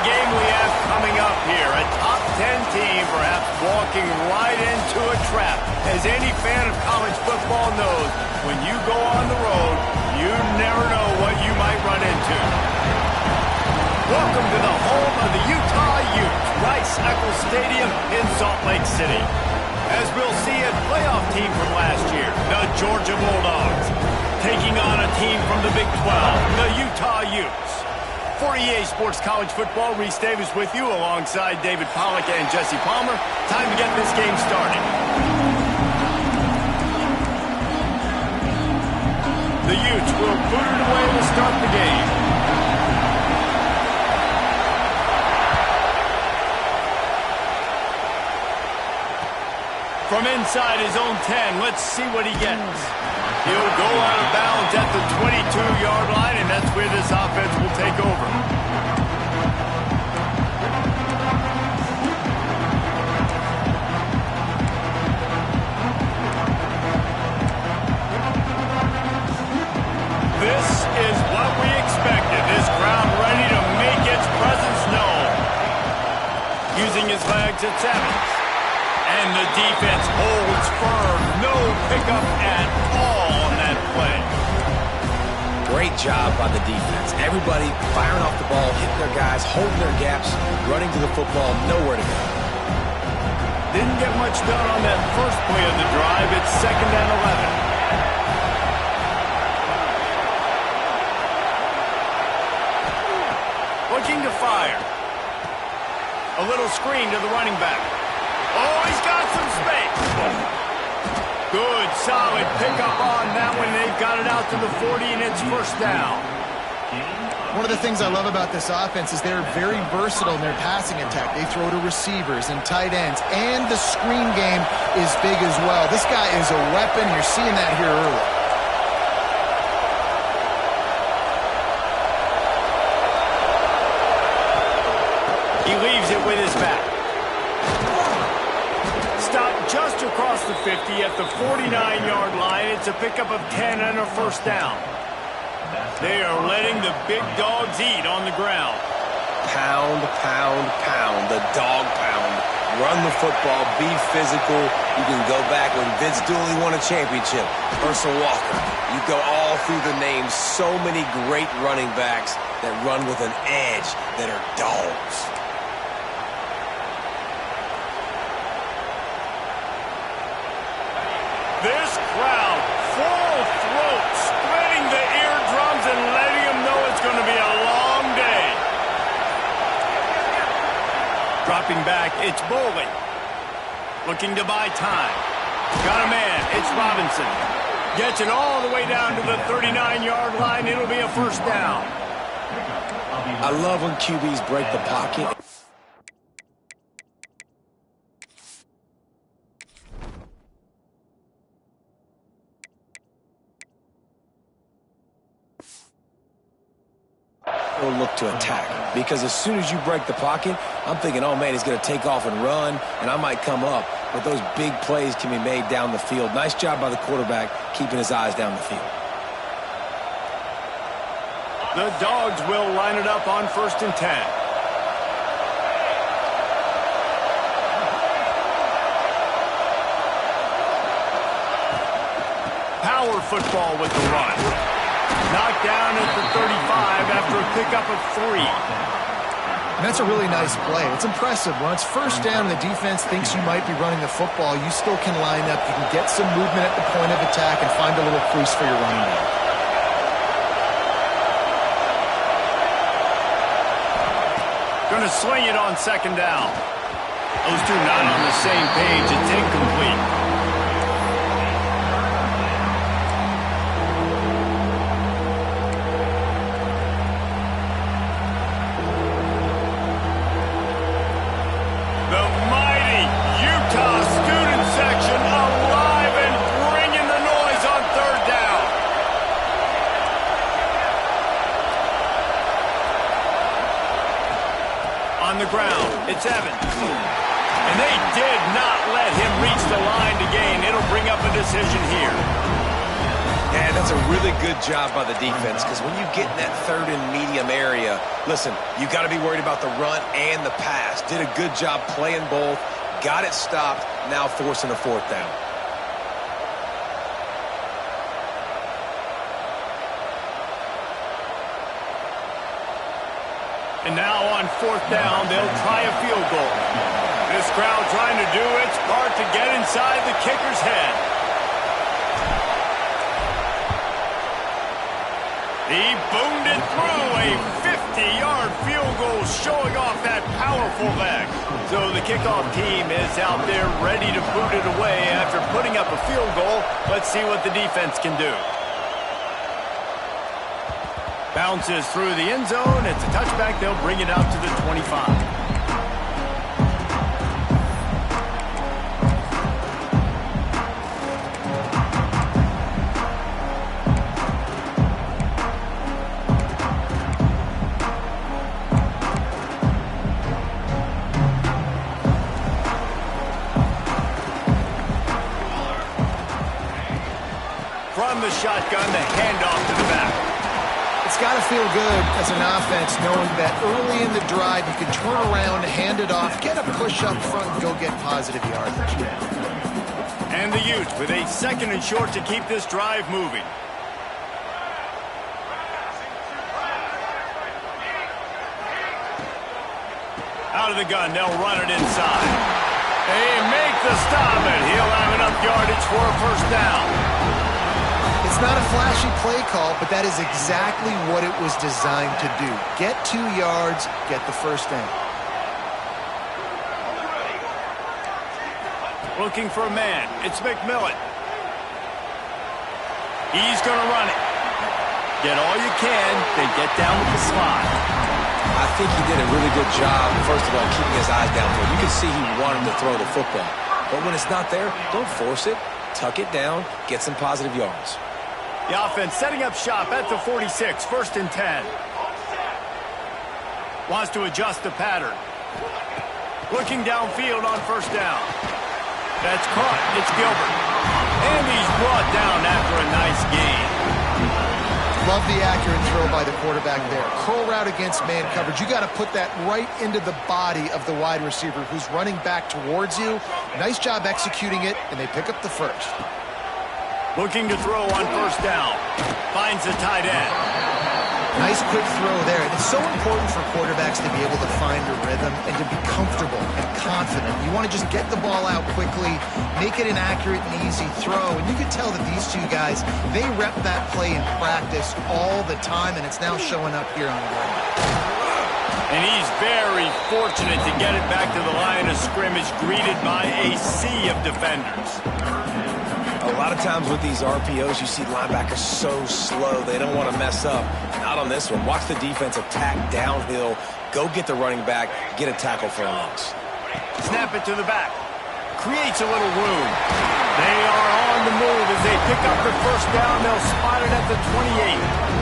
the game we have coming up here. A top 10 team perhaps walking right into a trap. As any fan of college football knows, when you go on the road, you never know what you might run into. Welcome to the home of the Utah Utes, Rice-Eccles Stadium in Salt Lake City. As we'll see, a playoff team from last year, the Georgia Bulldogs, taking on a team from the Big 12, the Utah Utes. For EA Sports College Football, Reese Davis with you alongside David Pollack and Jesse Palmer. Time to get this game started. The Utes will boot it away to start the game. From inside his own 10, let's see what he gets. He'll go out of bounds at the 22-yard line, and that's where this offense will take over. This is what we expected. This crowd ready to make its presence known. Using his legs at 7. And the defense holds firm. No pickup at all on that play. Great job by the defense. Everybody firing off the ball, hitting their guys, holding their gaps, running to the football, nowhere to go. Didn't get much done on that first play of the drive. It's 2nd and 11. Looking to fire. A little screen to the running back. Oh, he's got some space. Good, solid pickup on that one. They've got it out to the 40, and it's first down. One of the things I love about this offense is they're very versatile in their passing attack. They throw to receivers and tight ends, and the screen game is big as well. This guy is a weapon. You're seeing that here early. He leaves it with his back. Just across the 50 at the 49-yard line. It's a pickup of 10 and a first down. They are letting the big dogs eat on the ground. Pound, pound, pound. The dog pound. Run the football. Be physical. You can go back when Vince Dooley won a championship. Herschel Walker. You go all through the names. So many great running backs that run with an edge that are dogs. This crowd, full throat, splitting the eardrums and letting them know it's going to be a long day. Dropping back, it's Bowling. Looking to buy time. Got a man, it's Robinson. Gets it all the way down to the 39-yard line. It'll be a first down. I love when QBs break the pocket. Look to attack, because as soon as you break the pocket, I'm thinking, oh man, he's going to take off and run, and I might come up, but those big plays can be made down the field. Nice job by the quarterback keeping his eyes down the field. The Dogs will line it up on 1st and 10. Power football with the run. Knocked down at the 35 after a pickup of 3. And that's a really nice play. It's impressive. When it's first down and the defense thinks you might be running the football, you still can line up. You can get some movement at the point of attack and find a little crease for your running back. Going to swing it on 2nd down. Those two not on the same page. It's incomplete. The ground. It's Evans. And they did not let him reach the line to gain. It'll bring up a decision here. And that's a really good job by the defense, because when you get in that third and medium area, listen, you got to be worried about the run and the pass. Did a good job playing both, got it stopped, now forcing a fourth down. And now on fourth down, they'll try a field goal. This crowd trying to do its part to get inside the kicker's head. He boomed it through, a 50-yard field goal showing off that powerful leg. So the kickoff team is out there ready to boot it away after putting up a field goal. Let's see what the defense can do. Bounces through the end zone. It's a touchback. They'll bring it out to the 25. From the shotgun, the handoff to the back. It's got to feel good as an offense knowing that early in the drive you can turn around, hand it off, get a push up front, and go get positive yardage. And the Utes with a second and short to keep this drive moving. Out of the gun, they'll run it inside. They make the stop, and he'll have enough yardage for a first down. It's not a flashy play call, but that is exactly what it was designed to do. Get 2 yards, get the first down. Looking for a man. It's McMillan. He's going to run it. Get all you can, then get down with the slide. I think he did a really good job, first of all, keeping his eyes downfield. You can see he wanted to throw the football. But when it's not there, don't force it. Tuck it down, get some positive yards. The offense setting up shop at the 46, first and 10. Wants to adjust the pattern. Looking downfield on first down. That's caught. It's Gilbert. And he's brought down after a nice gain. Love the accurate throw by the quarterback there. Curl route against man coverage. You got to put that right into the body of the wide receiver who's running back towards you. Nice job executing it, and they pick up the first. Looking to throw on first down. Finds the tight end. Nice quick throw there. It's so important for quarterbacks to be able to find a rhythm and to be comfortable and confident. You want to just get the ball out quickly, make it an accurate and easy throw. And you can tell that these two guys, they rep that play in practice all the time, and it's now showing up here on the ground. And he's very fortunate to get it back to the line of scrimmage, greeted by a sea of defenders. A lot of times with these RPOs, you see linebackers so slow, they don't want to mess up. Not on this one. Watch the defense attack downhill, go get the running back, get a tackle for a loss. Snap it to the back. Creates a little room. They are on the move as they pick up the first down. They'll spot it at the 28.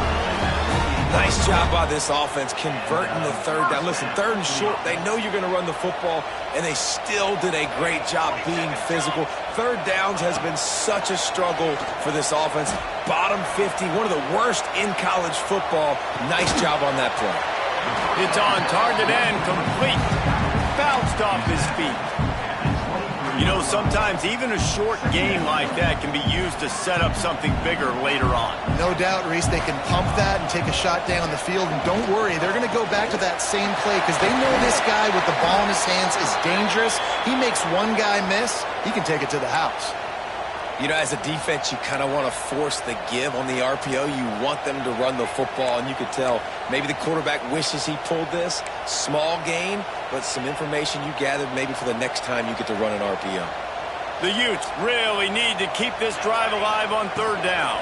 Nice job by this offense converting the third down. Listen, third and short, they know you're going to run the football, and they still did a great job being physical. Third downs has been such a struggle for this offense. Bottom 50, one of the worst in college football. Nice job on that play. It's on target and complete. Bounced off his feet. You know, sometimes even a short game like that can be used to set up something bigger later on. No doubt, Reese, they can pump that and take a shot down the field. And don't worry, they're going to go back to that same play because they know this guy with the ball in his hands is dangerous. He makes one guy miss, he can take it to the house. You know, as a defense, you kind of want to force the give on the RPO. You want them to run the football, and you could tell maybe the quarterback wishes he pulled this. Small gain, but some information you gathered maybe for the next time you get to run an RPO. The Utes really need to keep this drive alive on third down.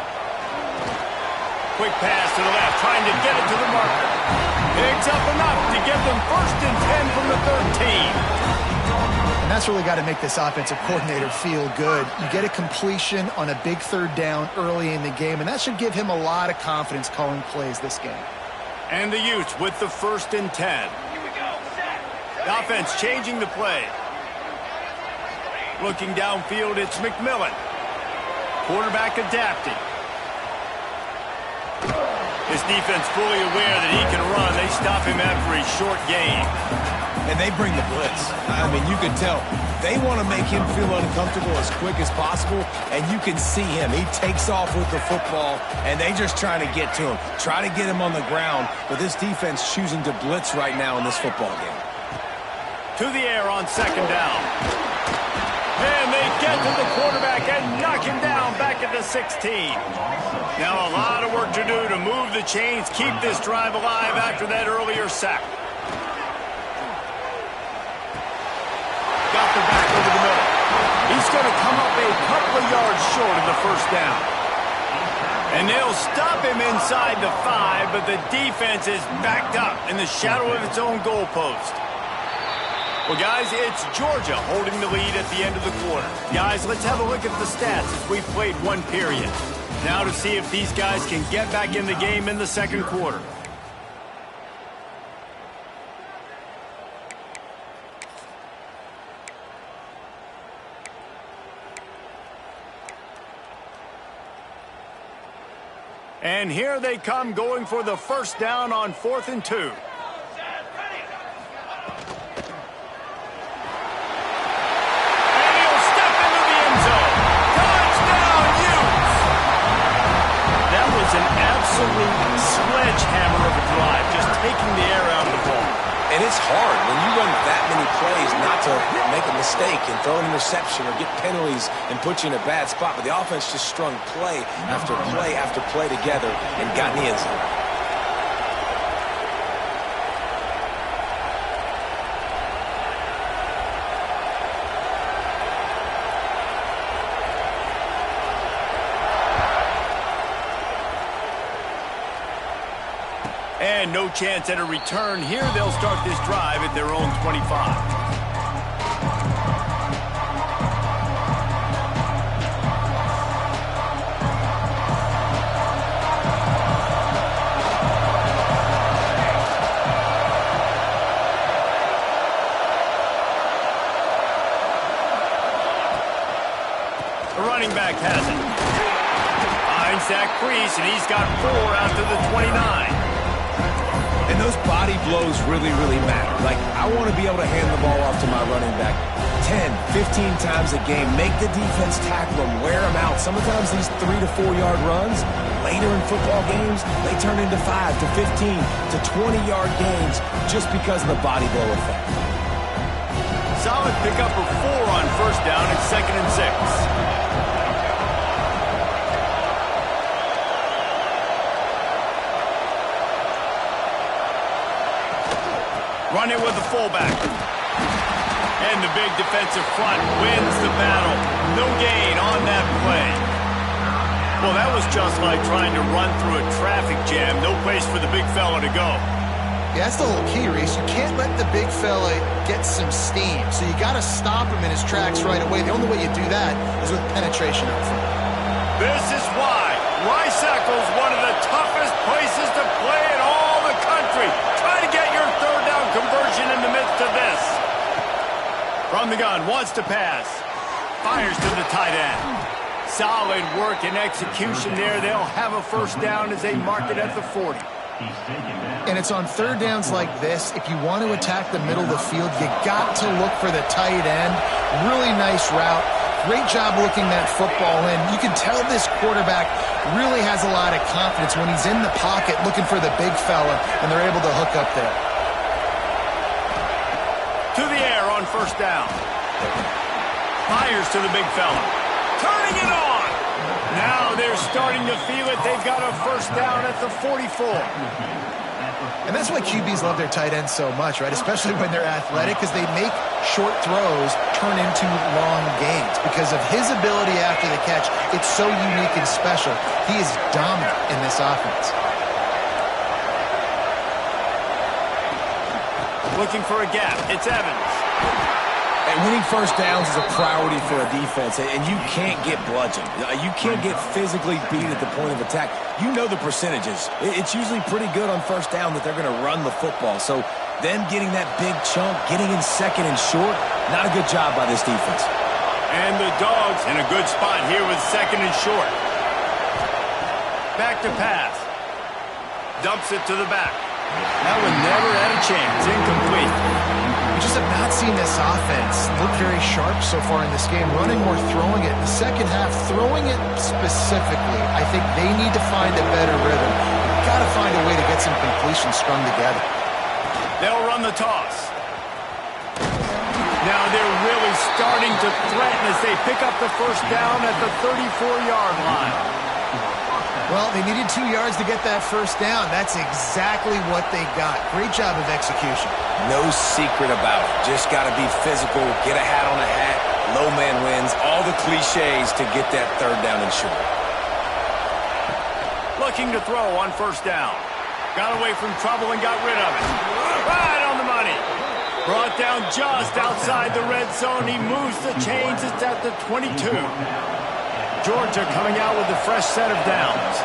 Quick pass to the left, trying to get it to the marker. Picks up enough to get them first and 10 from the 13. And that's really got to make this offensive coordinator feel good. You get a completion on a big third down early in the game, and that should give him a lot of confidence calling plays this game. And the Utes with the first and 10. The offense changing the play. Looking downfield, it's McMillan. Quarterback adapting. This defense fully aware that he can run. They stop him after a short gain. And they bring the blitz. I mean, you can tell. They want to make him feel uncomfortable as quick as possible, and you can see him. He takes off with the football, and they just trying to get to him, try to get him on the ground, but this defense choosing to blitz right now in this football game. To the air on second down. And they get to the quarterback and knock him down back at the 16. Now a lot of work to do to move the chains, keep this drive alive after that earlier sack. Got the back over the middle. He's going to come up a couple of yards short of the first down. And they'll stop him inside the 5, but the defense is backed up in the shadow of its own goalpost. Well, guys, it's Georgia holding the lead at the end of the quarter. Guys, let's have a look at the stats as we've played one period. Now to see if these guys can get back in the game in the second quarter. And here they come going for the first down on 4th and 2. Absolute sledgehammer of a drive, just taking the air out of the ball. And it's hard when you run that many plays not to make a mistake and throw an interception or get penalties and put you in a bad spot. But the offense just strung play after play after play together and got in the end zone. And no chance at a return here. They'll start this drive at their own 25. The running back has it. Finds that crease, and he's got 4 out to the 29. And those body blows really, really matter. Like, I want to be able to hand the ball off to my running back 10, 15 times a game. Make the defense tackle them, wear them out. Sometimes these 3 to 4 yard runs, later in football games, they turn into 5 to 15 to 20-yard gains just because of the body blow effect. Solid pickup of 4 on first down at 2nd and 6. Run it with the fullback. And the big defensive front wins the battle. No gain on that play. Well, that was just like trying to run through a traffic jam. No place for the big fella to go. Yeah, that's the whole key, Reese. You can't let the big fella get some steam. So you got to stop him in his tracks right away. The only way you do that is with penetration up front. This is why Rice-Eccles, one of the toughest places to play in all the country. Try to get your third down conversion in the midst of this. From the gun, wants to pass. Fires to the tight end. Solid work and execution there. They'll have a first down as they mark it at the 40. And it's on third downs like this. If you want to attack the middle of the field, you got to look for the tight end. Really nice route. Great job looking that football in. You can tell this quarterback really has a lot of confidence when he's in the pocket looking for the big fella, and they're able to hook up there. To the air on first down. Fires to the big fella. Turning it on. Now they're starting to feel it. They've got a first down at the 44. And that's why QBs love their tight ends so much, right? Especially when they're athletic, because they make short throws turn into long gains. Because of his ability after the catch, it's so unique and special. He is dominant in this offense. Looking for a gap. It's Evans. And winning first downs is a priority for a defense, and you can't get bludgeoned. You can't get physically beat at the point of attack. You know the percentages. It's usually pretty good on first down that they're going to run the football. So them getting that big chunk, getting in second and short, not a good job by this defense. And the Dogs in a good spot here with second and short. Back to pass. Dumps it to the back. That one never had a chance. Incomplete. We just have not seen this offense look very sharp so far in this game. Running more, throwing it. In the second half, throwing it specifically, I think they need to find a better rhythm. You've got to find a way to get some completions strung together. They'll run the toss. Now they're really starting to threaten as they pick up the first down at the 34-yard line. Well, they needed 2 yards to get that first down. That's exactly what they got. Great job of execution. No secret about it. Just got to be physical, get a hat on a hat, low man wins, all the cliches to get that third down and short. Looking to throw on first down. Got away from trouble and got rid of it. Right on the money. Brought down just outside the red zone. He moves the chains. It's at the 22. Georgia coming out with a fresh set of downs.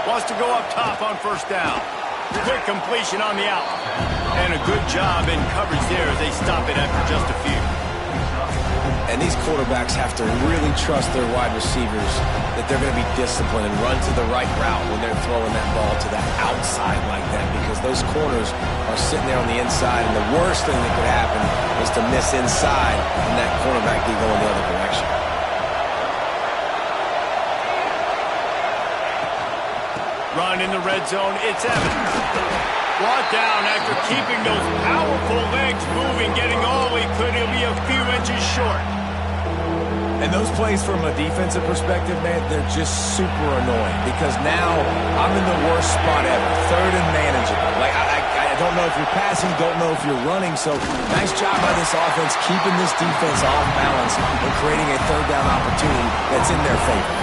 Wants to go up top on first down. Quick completion on the out. And a good job in coverage there as they stop it after just a few. And these quarterbacks have to really trust their wide receivers that they're going to be disciplined and run to the right route when they're throwing that ball to that outside like that, because those corners are sitting there on the inside, and the worst thing that could happen is to miss inside and that cornerback be going the other direction. Run in the red zone. It's Evans. Brought down after keeping those powerful legs moving, getting all he could. He'll be a few inches short. And those plays from a defensive perspective, man, they're just super annoying because now I'm in the worst spot ever. Third and manageable. Like, I don't know if you're passing, don't know if you're running. So nice job by this offense keeping this defense off balance and creating a third down opportunity that's in their favor.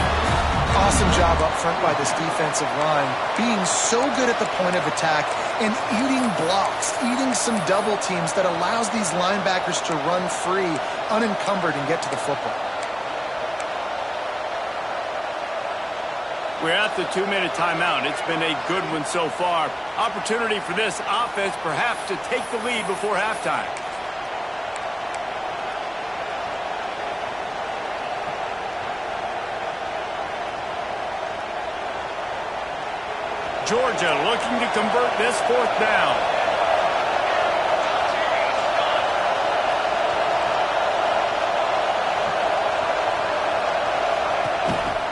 Awesome job up front by this defensive line, being so good at the point of attack and eating blocks, eating some double teams that allows these linebackers to run free, unencumbered, and get to the football. We're at the 2-minute timeout. It's been a good one so far. Opportunity for this offense perhaps to take the lead before halftime. Georgia looking to convert this fourth down.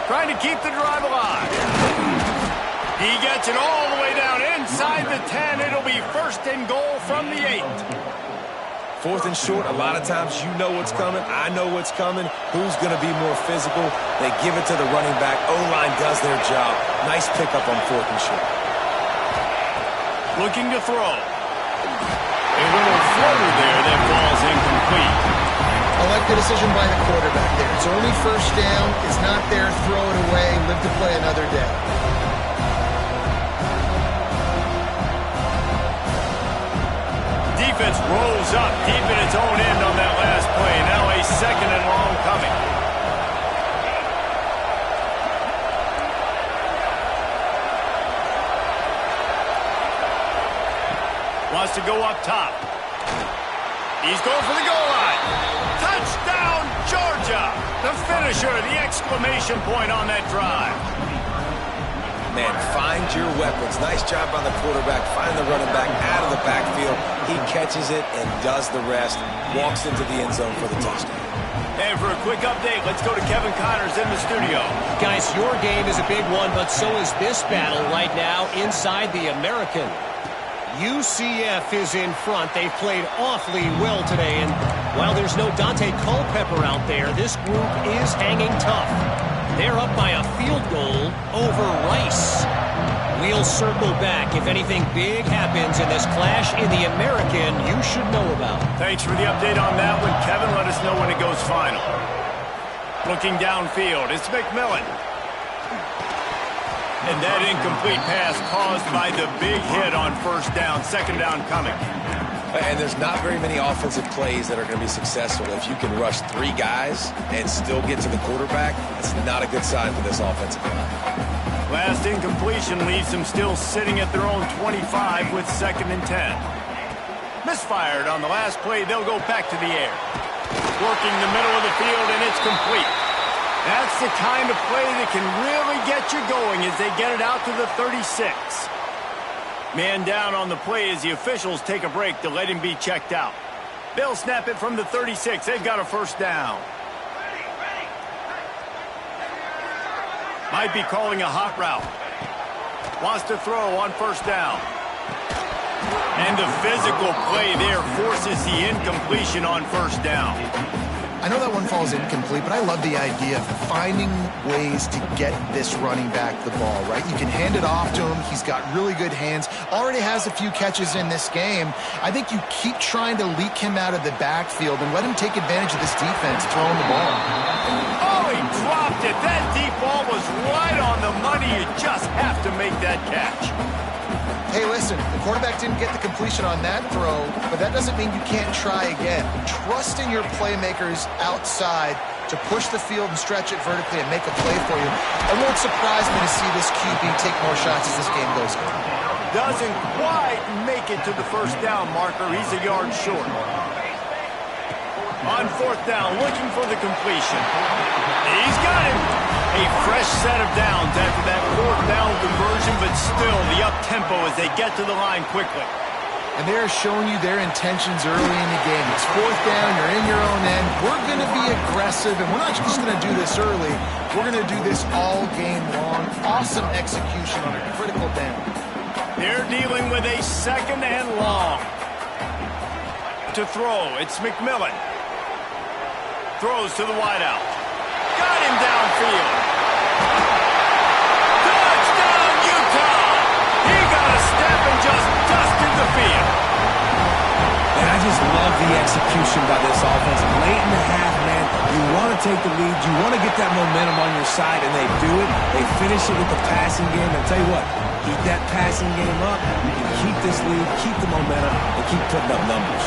Trying to keep the drive alive. He gets it all the way down inside the 10. It'll be first and goal from the 8. Fourth and short, a lot of times you know what's coming. I know what's coming. Who's going to be more physical? They give it to the running back. O-line does their job. Nice pickup on fourth and short. Looking to throw. A little floater there that falls incomplete. I like the decision by the quarterback there. It's only first down. It's not there. Throw it away. Live to play another day. Defense rolls up deep in its own end on that last play. Now a second and long coming. Wants to go up top. He's going for the goal line. Touchdown, Georgia! The finisher, the exclamation point on that drive. Man, find your weapons. Nice job by the quarterback. Find the running back out of the backfield. He catches it and does the rest. Walks into the end zone for the touchdown. And for a quick update, let's go to Kevin Connors in the studio. Guys, your game is a big one, but so is this battle right now inside the American. UCF is in front. They've played awfully well today, and while there's no Dante Culpepper out there, this group is hanging tough. They're up by a field goal over Rice. We'll circle back. If anything big happens in this clash in the American, you should know about. Thanks for the update on that one, Kevin. Let us know when it goes final. Looking downfield, it's McMillan. And that incomplete pass caused by the big hit on first down. Second down coming. And there's not very many offensive plays that are going to be successful. If you can rush 3 guys and still get to the quarterback, that's not a good sign for this offensive line. Last incompletion leaves them still sitting at their own 25 with second and 10. Misfired on the last play. They'll go back to the air. Working the middle of the field, and it's complete. That's the kind of play that can really get you going as they get it out to the 36. Man down on the play as the officials take a break to let him be checked out. They'll snap it from the 36. They've got a first down. Might be calling a hot route. Wants to throw on first down. And the physical play there forces the incompletion on first down. I know that one falls incomplete, but I love the idea of finding ways to get this running back the ball, right? You can hand it off to him. He's got really good hands. Already has a few catches in this game. I think you keep trying to leak him out of the backfield and let him take advantage of this defense throwing the ball. Oh, he dropped it. That deep ball was right on the money. You just have to make that catch. Hey, listen, the quarterback didn't get the completion on that throw, but that doesn't mean you can't try again. Trust in your playmakers outside to push the field and stretch it vertically and make a play for you. It won't surprise me to see this QB take more shots as this game goes on. Doesn't quite make it to the first down marker. He's a yard short. On fourth down, looking for the completion. He's got it. A fresh set of downs after that fourth down conversion, but still the up-tempo as they get to the line quickly. And they're showing you their intentions early in the game. It's fourth down, you're in your own end. We're going to be aggressive, and we're not just going to do this early. We're going to do this all game long. Awesome execution on a critical down. They're dealing with a second and long. To throw, it's McMillan. Throws to the wideout. Got him downfield. Touchdown, Utah! He got a step and just dusted the field. And I just love the execution by this offense. Late in the half, man, you want to take the lead. You want to get that momentum on your side, and they do it. They finish it with the passing game. And I'll tell you what, keep that passing game up. You can keep this lead, keep the momentum, and keep putting up numbers.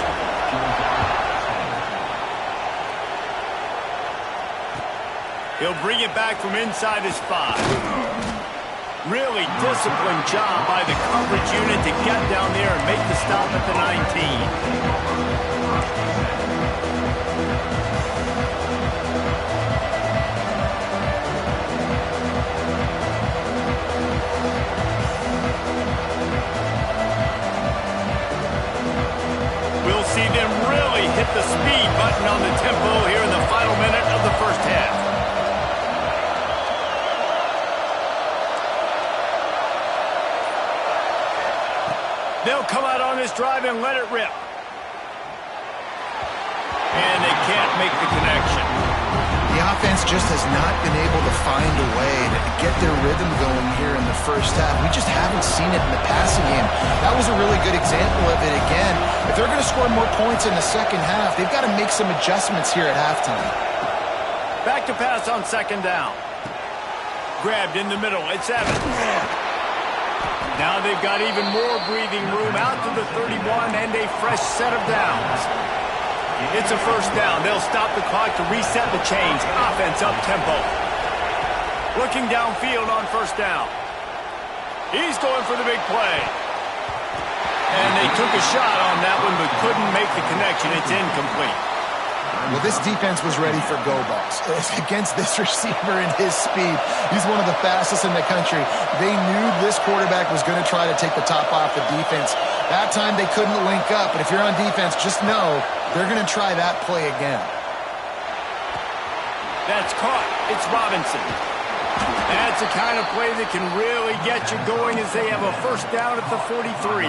He'll bring it back from inside his 5. Really disciplined job by the coverage unit to get down there and make the stop at the 19. We'll see them really hit the speed button on the tempo here in the final minute of the first half. They'll come out on this drive and let it rip. And they can't make the connection. The offense just has not been able to find a way to get their rhythm going here in the first half. We just haven't seen it in the passing game. That was a really good example of it again. If they're going to score more points in the second half, they've got to make some adjustments here at halftime. Back to pass on second down. Grabbed in the middle. It's Evans. Now they've got even more breathing room out to the 31 and a fresh set of downs. It's a first down. They'll stop the clock to reset the chains. Offense up tempo. Looking downfield on first down. He's going for the big play. And they took a shot on that one but couldn't make the connection. It's incomplete. Well, this defense was ready for go balls. Against this receiver and his speed, he's one of the fastest in the country. They knew this quarterback was going to try to take the top off the defense. That time they couldn't link up, but if you're on defense, just know they're going to try that play again. That's caught. It's Robinson. That's the kind of play that can really get you going as they have a first down at the 43.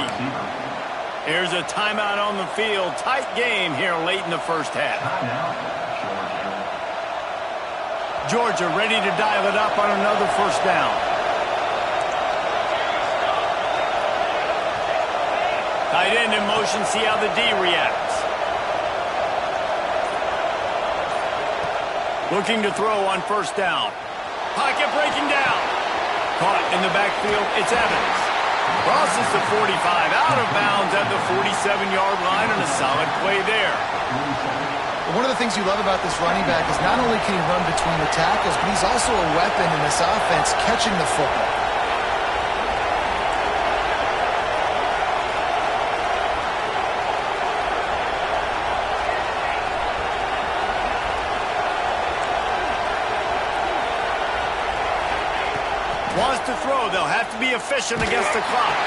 Here's a timeout on the field. Tight game here late in the first half. Georgia ready to dial it up on another first down. Tight end in motion. See how the D reacts. Looking to throw on first down. Pocket breaking down. Caught in the backfield. It's Evans. Crosses the 45, out of bounds at the 47-yard line, and a solid play there. One of the things you love about this running back is not only can he run between the tackles, but he's also a weapon in this offense catching the football. throw. They'll have to be efficient against the clock.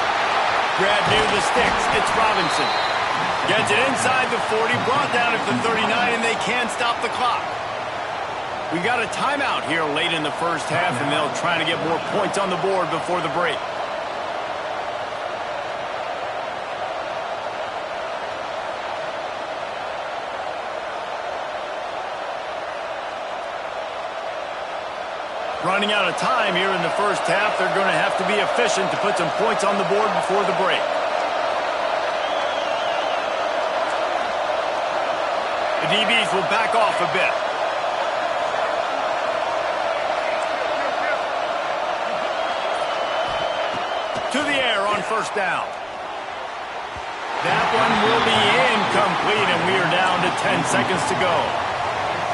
Grab near the sticks. It's Robinson. Gets it inside the 40, brought down at the 39, and they can't stop the clock. We got a timeout here late in the first half, and they'll try to get more points on the board before the break. Running out of time here in the first half. They're going to have to be efficient to put some points on the board before the break. The DBs will back off a bit. To the air on first down. That one will be incomplete, and we are down to 10 seconds to go.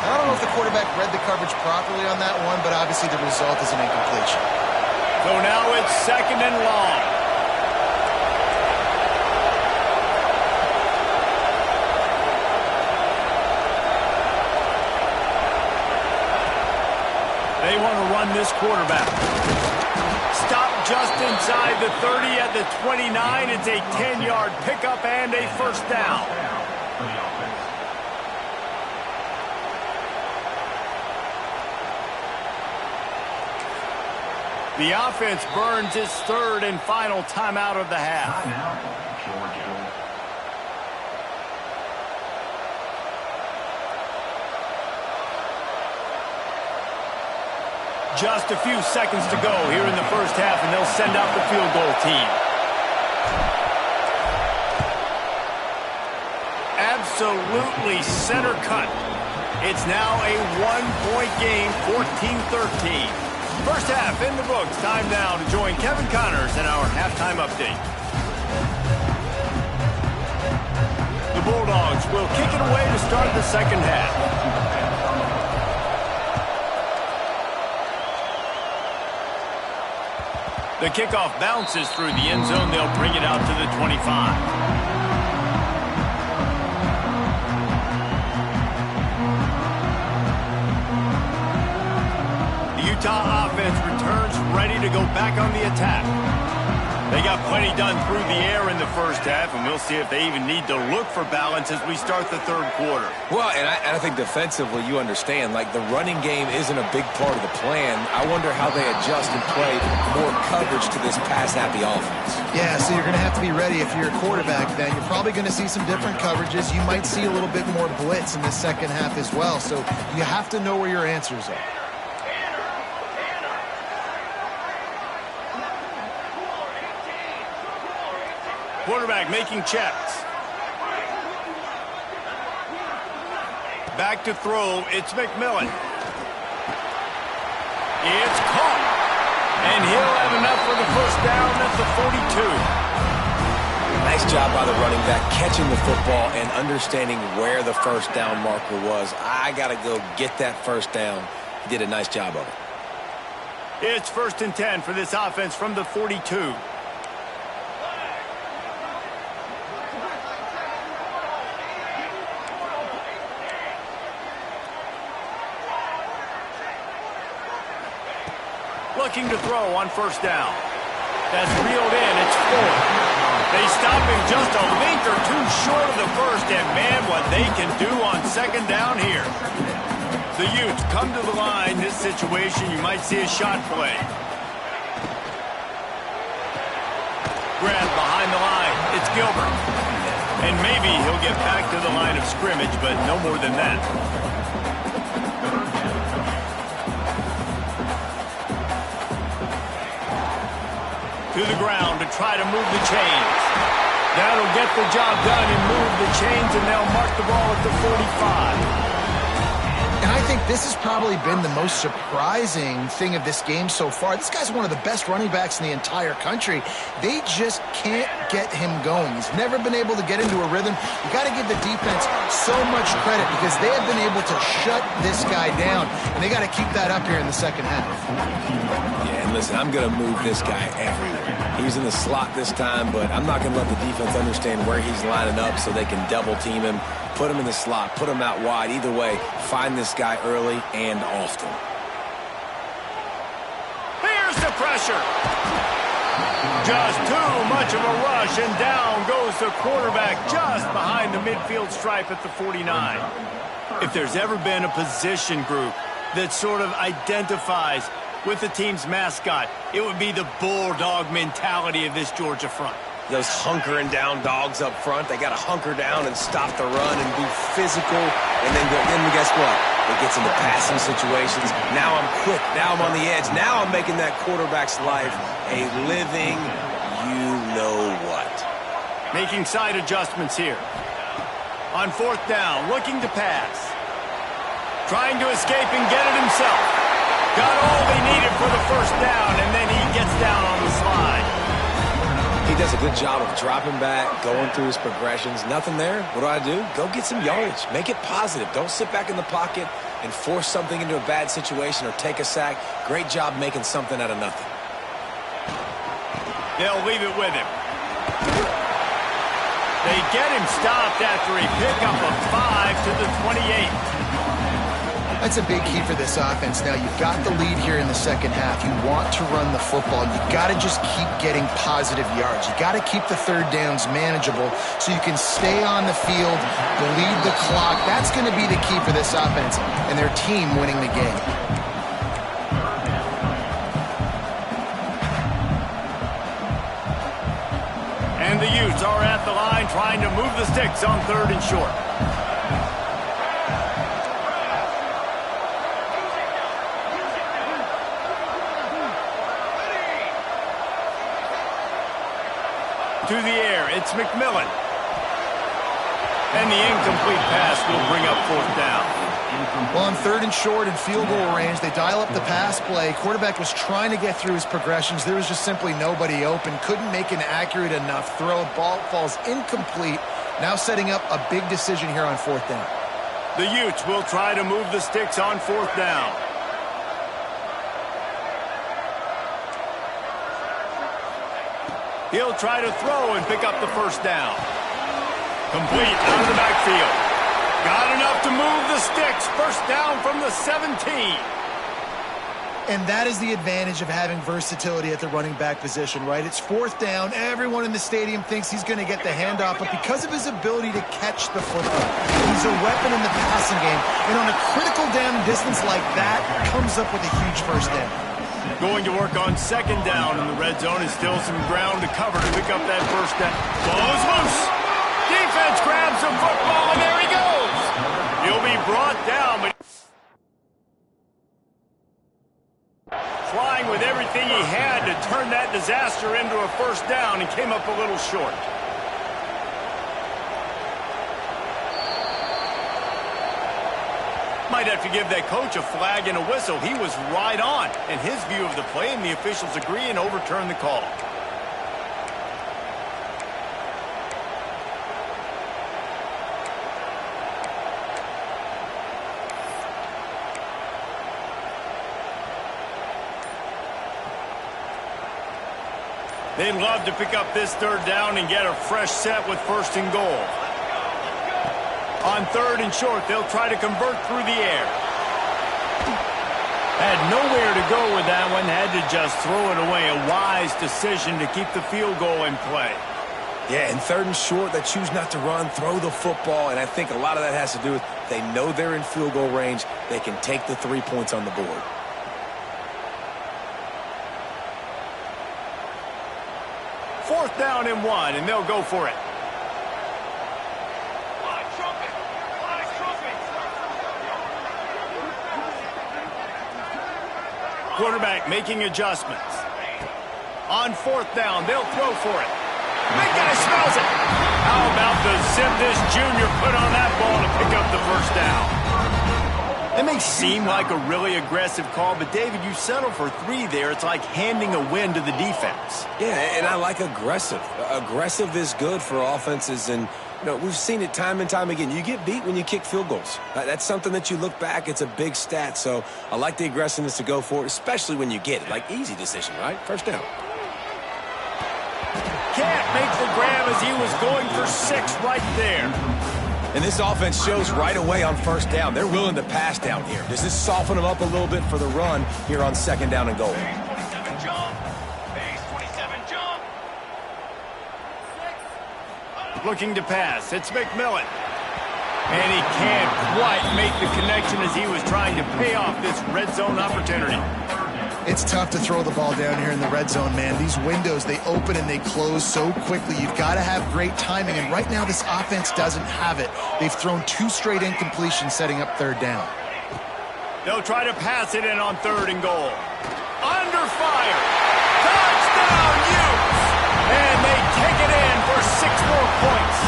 I don't know if the quarterback read the coverage properly on that one, but obviously the result is an incompletion. So now it's second and long. They want to run this quarterback. Stop just inside the 30 at the 29. It's a 10-yard pickup and a first down. The offense burns its third and final timeout of the half. Just a few seconds to go here in the first half, and they'll send out the field goal team. Absolutely center cut. It's now a one-point game, 14-13. First half in the books. Time now to join Kevin Connors in our halftime update. The Bulldogs will kick it away to start the second half. The kickoff bounces through the end zone. They'll bring it out to the 25. Utah offense returns ready to go back on the attack. They got plenty done through the air in the first half, and we'll see if they even need to look for balance as we start the third quarter. Well, and I think defensively you understand, like, the running game isn't a big part of the plan. I wonder how they adjust and play more coverage to this pass-happy offense. Yeah, so you're going to have to be ready if you're a quarterback then. You're probably going to see some different coverages. You might see a little bit more blitz in the second half as well, so you have to know where your answers are. Quarterback making checks. Back to throw. It's McMillan. It's caught. And he'll have enough for the first down at the 42. Nice job by the running back catching the football and understanding where the first down marker was. I got to go get that first down. He did a nice job of it. It's 1st and 10 for this offense from the 42. Looking to throw on first down. That's reeled in. It's 4. They stop him just a link or two short of the first, and man, what they can do on second down here. The Utes come to the line. This situation, you might see a shot play. Grab behind the line. It's Gilbert. And maybe he'll get back to the line of scrimmage, but no more than that. To the ground to try to move the chains. That'll get the job done and move the chains, and they'll mark the ball at the 45. And I think this has probably been the most surprising thing of this game so far. This guy's one of the best running backs in the entire country. They just can't get him going. He's never been able to get into a rhythm. You got to give the defense so much credit because they have been able to shut this guy down, and they got to keep that up here in the second half. Yeah, and listen, I'm going to move this guy everywhere. He's in the slot this time, but I'm not going to let the defense understand where he's lining up so they can double team him, put him in the slot, put him out wide. Either way, find this guy early and often. Here's the pressure. Just too much of a rush, and down goes the quarterback just behind the midfield stripe at the 49. If there's ever been a position group that sort of identifies with the team's mascot, it would be the bulldog mentality of this Georgia front. Those hunkering down dogs up front, they got to hunker down and stop the run and be physical. And then guess what? It gets into passing situations. Now I'm quick. Now I'm on the edge. Now I'm making that quarterback's life a living you-know-what. Making side adjustments here. On 4th down, looking to pass. Trying to escape and get it himself. Got all they needed for the first down, and then he gets down on the slide. He does a good job of dropping back, going through his progressions. Nothing there. What do? Go get some yardage. Make it positive. Don't sit back in the pocket and force something into a bad situation or take a sack. Great job making something out of nothing. They'll leave it with him. They get him stopped after he picked up a 5 to the 28. That's a big key for this offense. Now, you've got the lead here in the second half. You want to run the football. You've got to just keep getting positive yards. You've got to keep the third downs manageable so you can stay on the field, bleed the clock. That's going to be the key for this offense and their team winning the game. And the Utes are at the line trying to move the sticks on 3rd and short. To the air, it's McMillan. And the incomplete pass will bring up 4th down. Well, on 3rd and short and field goal range, they dial up the pass play. Quarterback was trying to get through his progressions. There was just simply nobody open. Couldn't make an accurate enough throw. Ball falls incomplete. Now setting up a big decision here on 4th down. The Utes will try to move the sticks on 4th down. He'll try to throw and pick up the first down. Complete out of the backfield. Got enough to move the sticks. First down from the 17. And that is the advantage of having versatility at the running back position, right? It's 4th down. Everyone in the stadium thinks he's going to get the handoff, but because of his ability to catch the football, he's a weapon in the passing game. And on a critical down distance like that, comes up with a huge first down. Going to work on 2nd down in the red zone. Is still some ground to cover to pick up that first down. Ball is loose. Defense grabs the football, and there he goes. He'll be brought down, but trying with everything he had to turn that disaster into a first down and came up a little short. Might have to give that coach a flag and a whistle. He was right on in his view of the play, and the officials agree and overturn the call. They'd love to pick up this 3rd down and get a fresh set with 1st and goal. On 3rd and short, they'll try to convert through the air. Had nowhere to go with that one. Had to just throw it away. A wise decision to keep the field goal in play. Yeah, in 3rd and short, they choose not to run, throw the football, and I think a lot of that has to do with they know they're in field goal range. They can take the 3 points on the board. Fourth down and 1, and they'll go for it. Quarterback making adjustments. On 4th down, they'll throw for it. Big guy smells it. How about the zip this junior put on that ball to pick up the first down? It may seem like a really aggressive call, but David, you settle for 3 there. It's like handing a win to the defense. Yeah, and I like aggressive. Aggressive is good for offenses, and you know, we've seen it time and time again. You get beat when you kick field goals. That's something that you look back, it's a big stat. So I like the aggressiveness to go for it, especially when you get it. Like, easy decision, right? First down. Can't make the grab as he was going for 6 right there. And this offense shows right away on first down. They're willing to pass down here. Does this soften them up a little bit for the run here on 2nd down and goal? Looking to pass. It's McMillan. And he can't quite make the connection as he was trying to pay off this red zone opportunity. It's tough to throw the ball down here in the red zone, man. These windows, they open and they close so quickly. You've got to have great timing, and right now this offense doesn't have it. They've thrown 2 straight incompletions setting up third down. They'll try to pass it in on 3rd and goal. Under fire. Touchdown, Utes! And they take it in for 6 more points.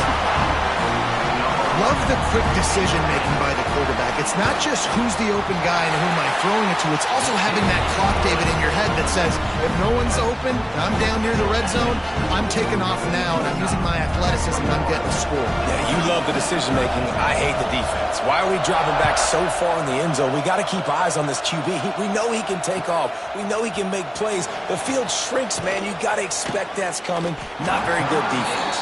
Love the quick decision-making by the quarterback. It's not just who's the open guy and who am I throwing it to. It's also having that clock, David, in your head that says, if no one's open and I'm down near the red zone, I'm taking off now, and I'm using my athleticism, and I'm getting a score. Yeah, you love the decision-making. I hate the defense. Why are we dropping back so far in the end zone? We got to keep eyes on this QB. We know he can take off. We know he can make plays. The field shrinks, man. You got to expect that's coming. Not very good defense.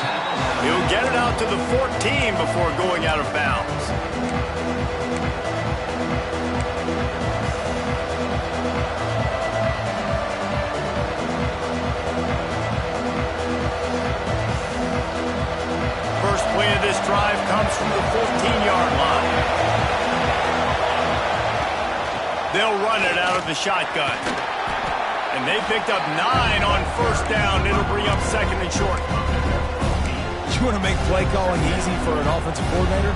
He'll get it out to the 14 before going out of bounds. First play of this drive comes from the 14-yard line. They'll run it out of the shotgun. And they picked up 9 on first down. It'll bring up 2nd and short. You want to make play calling easy for an offensive coordinator?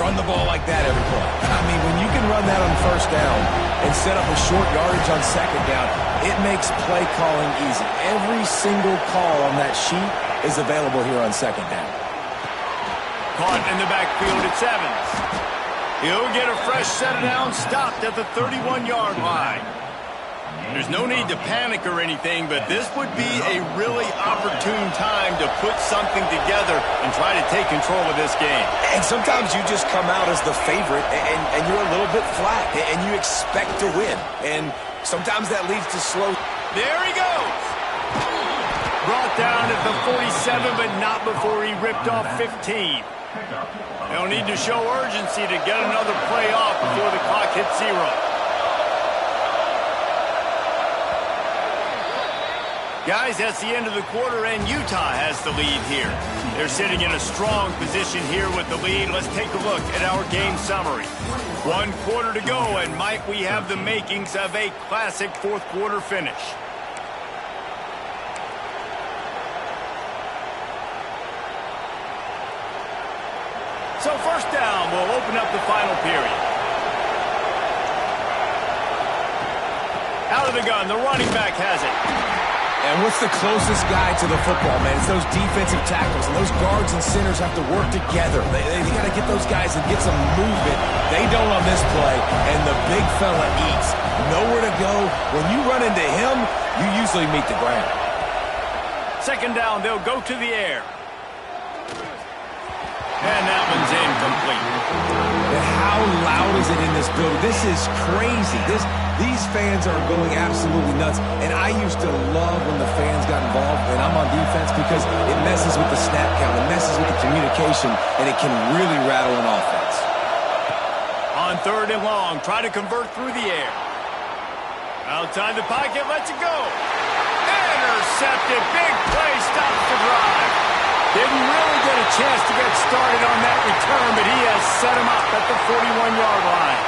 Run the ball like that every play. I mean, when you can run that on first down and set up a short yardage on 2nd down, it makes play calling easy. Every single call on that sheet is available here on 2nd down. Caught in the backfield, it's Evans. He'll get a fresh set down, stopped at the 31-yard line. There's no need to panic or anything, but this would be a really opportune time to put something together and try to take control of this game. And sometimes you just come out as the favorite, and you're a little bit flat, and you expect to win. And sometimes that leads to slow. There he goes. Brought down at the 47, but not before he ripped off 15. They'll need to show urgency to get another play off before the clock hits 0. Guys, that's the end of the quarter, and Utah has the lead here. They're sitting in a strong position here with the lead. Let's take a look at our game summary. 1 quarter to go, and might we have the makings of a classic 4th quarter finish. So first down will open up the final period. Out of the gun, the running back has it. And what's the closest guy to the football, man? It's those defensive tackles, and those guards and centers have to work together. They got to get those guys and get some movement. They don't on this play, and the big fella eats. Nowhere to go. When you run into him, you usually meet the ground. 2nd down, they'll go to the air. And that one's incomplete. And how loud is it in this building? This is crazy. These fans are going absolutely nuts. And I used to love when the fans got involved, and I'm on defense, because it messes with the snap count, it messes with the communication, and it can really rattle an offense. On 3rd and long, try to convert through the air. Outside the pocket, lets it go. Intercepted. Big play, stops the drive. Didn't really get a chance to get started on that return, but he has set him up at the 41-yard line.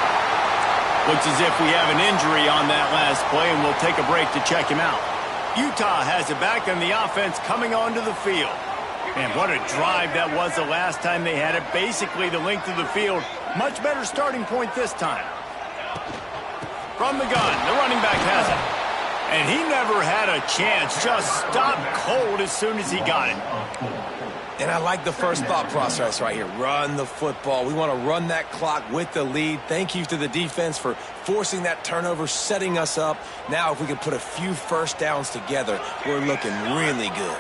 Looks as if we have an injury on that last play, and we'll take a break to check him out. Utah has it back on the offense coming onto the field. And what a drive that was the last time they had it. Basically the length of the field. Much better starting point this time. From the gun, the running back has it. And he never had a chance. Just stopped cold as soon as he got it. And I like the first thought process right here. Run the football. We want to run that clock with the lead. Thank you to the defense for forcing that turnover, setting us up. Now if we can put a few first downs together, we're looking really good.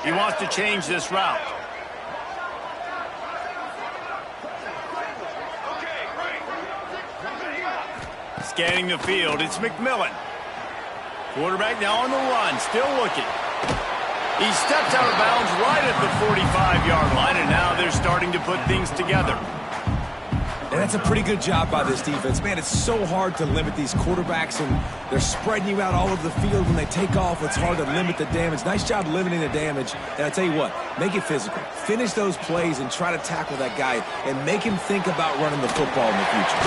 He wants to change this route. Scanning the field, it's McMillan. Quarterback now on the run, still looking. He steps out of bounds right at the 45-yard line, and now they're starting to put things together. And that's a pretty good job by this defense. Man, it's so hard to limit these quarterbacks, and they're spreading you out all over the field. When they take off, it's hard to limit the damage. Nice job limiting the damage. And I tell you what, make it physical. Finish those plays and try to tackle that guy and make him think about running the football in the future.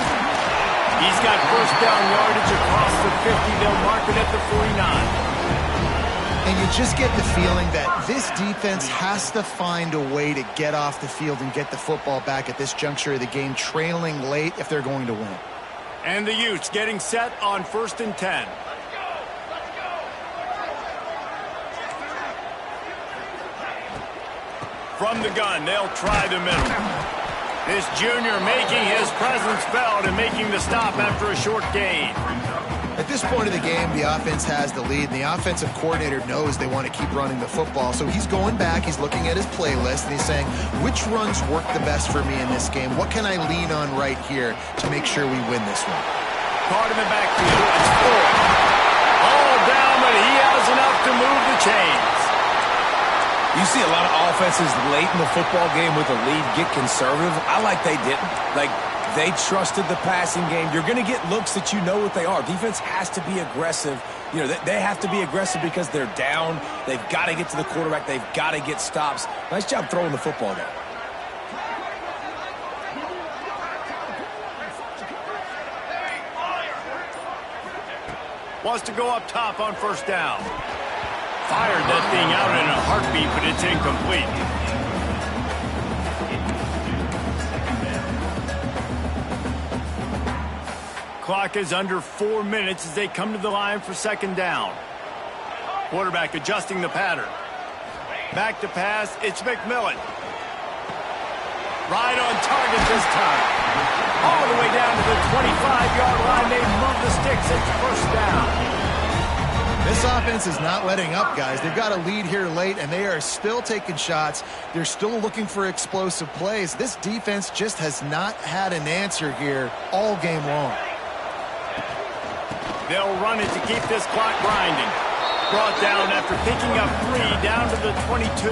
He's got first down yardage across the 50. They'll mark it at the 49. And you just get the feeling that this defense has to find a way to get off the field and get the football back at this juncture of the game, trailing late if they're going to win. And the Utes getting set on 1st and 10. From the gun, they'll try the middle. This junior making his presence felt and making the stop after a short gain. At this point of the game, the offense has the lead, and the offensive coordinator knows they want to keep running the football. So he's going back, he's looking at his playlist, and he's saying, which runs work the best for me in this game? What can I lean on right here to make sure we win this one? Caught in the backfield. It's full. All down, but he has enough to move the chains. You see a lot of offenses late in the football game with a lead get conservative. I like they didn't. They trusted the passing game. You're going to get looks that you know what they are. Defense has to be aggressive. You know, they have to be aggressive because they're down. They've got to get to the quarterback. They've got to get stops. Nice job throwing the football there. Wants to go up top on first down. Fired that thing out in a heartbeat, but it's incomplete. Clock is under 4 minutes as they come to the line for second down. Quarterback adjusting the pattern. Back to pass, it's McMillan. Right on target this time. All the way down to the 25-yard line. They move the sticks. It's first down. This offense is not letting up, guys. They've got a lead here late, and they are still taking shots. They're still looking for explosive plays. This defense just has not had an answer here all game long. They'll run it to keep this clock grinding. Brought down after picking up 3 down to the 22.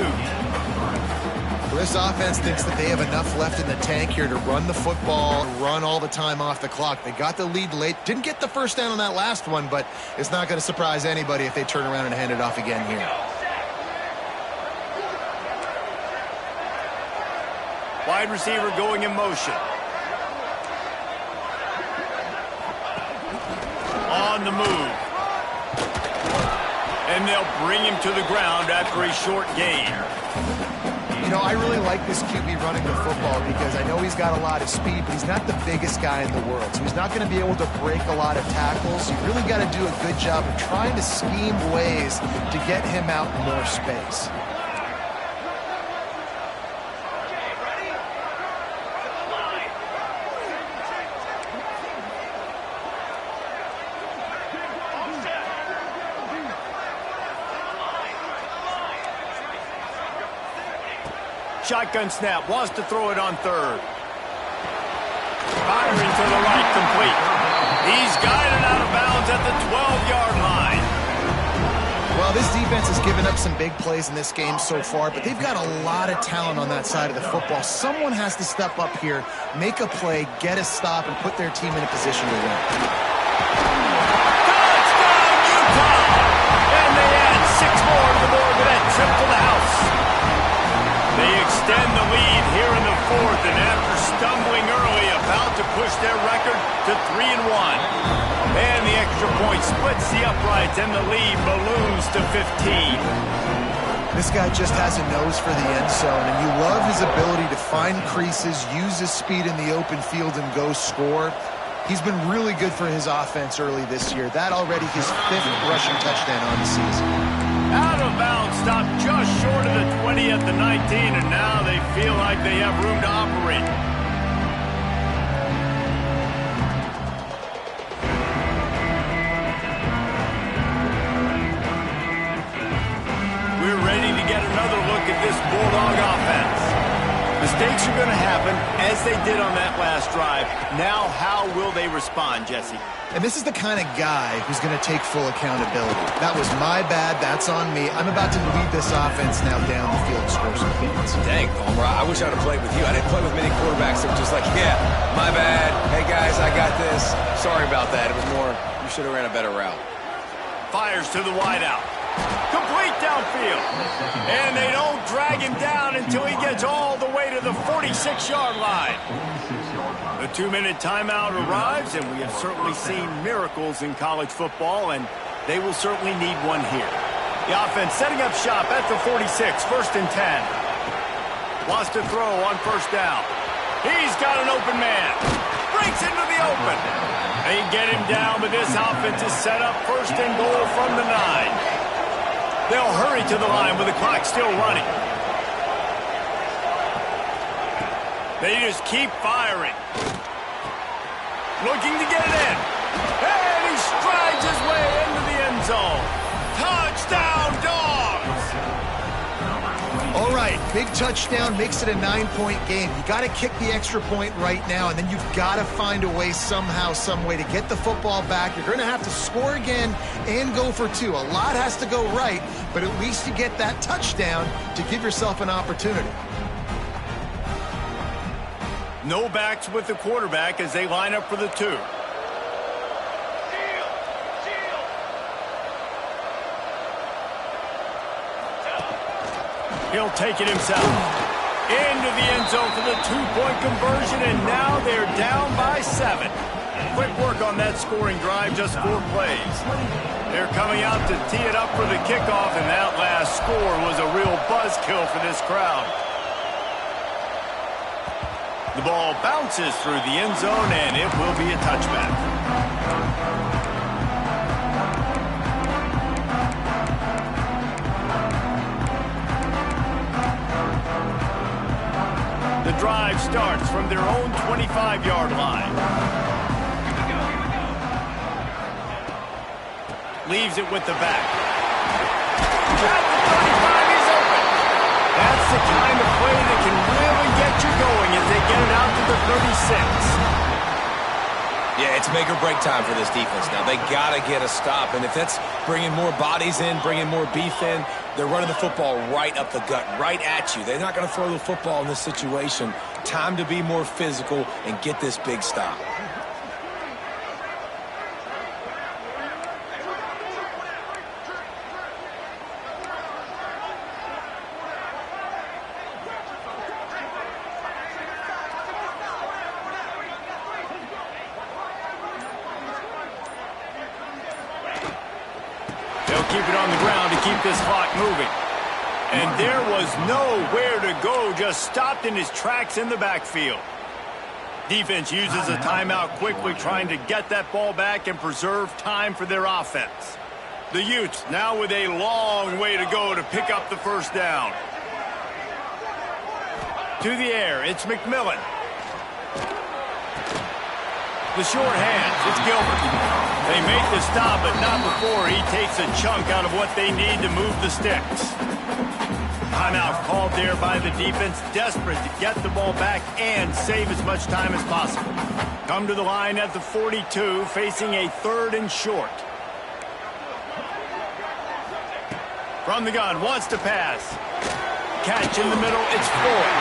This offense thinks that they have enough left in the tank here to run the football, run all the time off the clock. They got the lead late. Didn't get the first down on that last one, but it's not going to surprise anybody if they turn around and hand it off again here. Wide receiver going in motion. On the move. And they'll bring him to the ground after a short gain. You know, I really like this QB running the football because I know he's got a lot of speed, but he's not the biggest guy in the world. So he's not going to be able to break a lot of tackles. You really got to do a good job of trying to scheme ways to get him out in more space. Shotgun snap, wants to throw it on third. Firing to the right, complete. He's guided out of bounds at the 12-yard line. Well, this defense has given up some big plays in this game so far, but they've got a lot of talent on that side of the football. Someone has to step up here, make a play, get a stop, and put their team in a position to win. Touchdown, Utah! And they add 6 more to the board with that trip to the house. They extend the lead here in the fourth, and after stumbling early, about to push their record to 3-1. And the extra point splits the uprights, and the lead balloons to 15. This guy just has a nose for the end zone, and you love his ability to find creases, use his speed in the open field, and go score. He's been really good for his offense early this year. That already his 5th rushing touchdown on the season. Out of bounds, stopped just short of the 20 at the 19, and now they feel like they have room to operate. We're ready to get another look at this Bulldog offense. The Mistakes are going to happen, as they did on that last drive. Now, how will they respond, Jesse? And this is the kind of guy who's going to take full accountability. That was my bad. That's on me. I'm about to lead this offense now down the field and score some points. Dang, Palmer, I wish I'd have played with you. I didn't play with many quarterbacks that were just like, yeah, my bad. Hey, guys, I got this. Sorry about that. It was more, you should have ran a better route. Fires to the wideout. Complete downfield. And they don't drag him down until he gets all the way to the 46-yard line. The 2-minute timeout arrives, and we have certainly seen miracles in college football, and they will certainly need one here. The offense setting up shop at the 46, 1st and 10. Wants to throw on 1st down. He's got an open man. Breaks into the open. They get him down, but this offense is set up 1st and goal from the 9. They'll hurry to the line with the clock still running. They just keep firing. Looking to get it in. And he strides his way into the end zone. Touchdown, Dogs! All right, big touchdown makes it a 9-point game. You got to kick the extra point right now, and then you've got to find a way somehow, some way to get the football back. You're going to have to score again and go for 2. A lot has to go right, but at least you get that touchdown to give yourself an opportunity. No backs with the quarterback as they line up for the 2. He'll take it himself. Into the end zone for the 2-point conversion, and now they're down by 7. Quick work on that scoring drive, just 4 plays. They're coming out to tee it up for the kickoff, and that last score was a real buzzkill for this crowd. The ball bounces through the end zone, and it will be a touchback. The drive starts from their own 25-yard line. Leaves it with the back. At the 35, he's open. That's the kind of play that can really get you going as they get it out to the 36. Yeah, it's make or break time for this defense now. They got to get a stop, and if that's bringing more bodies in, bringing more beef in, they're running the football right up the gut, right at you. They're not going to throw the football in this situation. Time to be more physical and get this big stop. Keep it on the ground to keep this clock moving. And there was nowhere to go, just stopped in his tracks in the backfield. Defense uses a timeout quickly, trying to get that ball back and preserve time for their offense. The Utes now with a long way to go to pick up the 1st down. To the air, it's McMillan. The short hands, it's Gilbert. They make the stop, but not before he takes a chunk out of what they need to move the sticks. Timeout called there by the defense, desperate to get the ball back and save as much time as possible. Come to the line at the 42, facing a 3rd and short. From the gun, wants to pass. Catch in the middle, it's Ford.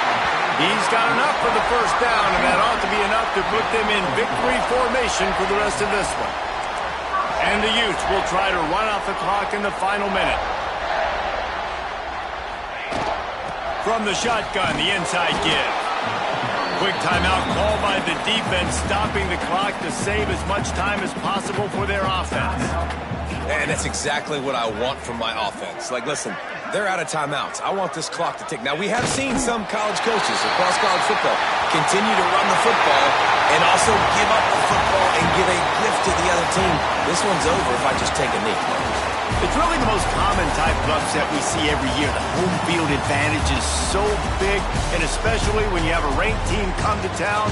He's got enough for the 1st down, and that ought to be enough to put them in victory formation for the rest of this one. And the Utes will try to run off the clock in the final minute. From the shotgun, the inside give. Quick timeout called by the defense, stopping the clock to save as much time as possible for their offense. And that's exactly what I want from my offense. Like, listen, they're out of timeouts. I want this clock to tick. Now, we have seen some college coaches across college football continue to run the football and also give up the football and give a gift to the other team. This one's over if I just take a knee. It's really the most common type of upset we see every year. The home field advantage is so big, and especially when you have a ranked team come to town.